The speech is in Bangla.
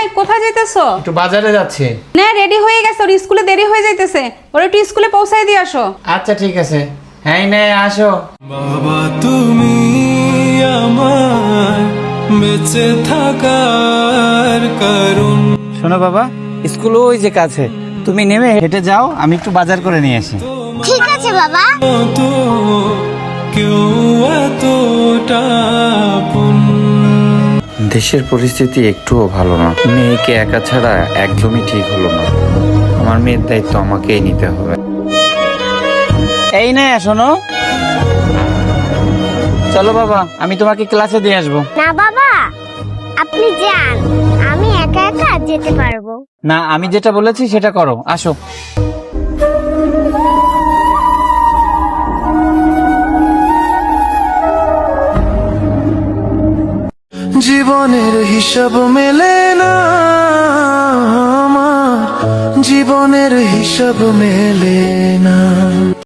এই কোথায় যাইতেছো? একটু বাজারে যাচ্ছি। না রেডি হয়ে গেছে, ওর স্কুলে দেরি হয়ে যাইতেছে, ওর একটু স্কুলে পৌঁছাই দিয়ে আসো। আচ্ছা ঠিক আছে। হ্যাঁ নে আসো। বাবা তুমি আমার বেঁচে থাকার কারণ। শোনো বাবা, স্কুল ওই যে কাছে, তুমি নেমে হেঁটে যাও, আমি একটু বাজার করে নিয়ে আসি। ঠিক আছে বাবা। তো কেউ এতটা আপন। দেশের পরিস্থিতি একটুও ভালো না। মেয়েকে একা ছাড়া একদমই ঠিক হলো না। আমার মেয়ের দায়িত্ব আমাকেই নিতে হবে। এই না শোনো, চলো বাবা, আমি তোমাকে ক্লাসে দিয়ে আসবো। না বাবা, আপনি যান, আমি একা একা যেতে পারবো। না, আমি যেটা বলেছি সেটা করো, আসো। জীবনের হিসাব মেলে না আমার, জীবনের হিসাব মেলে না।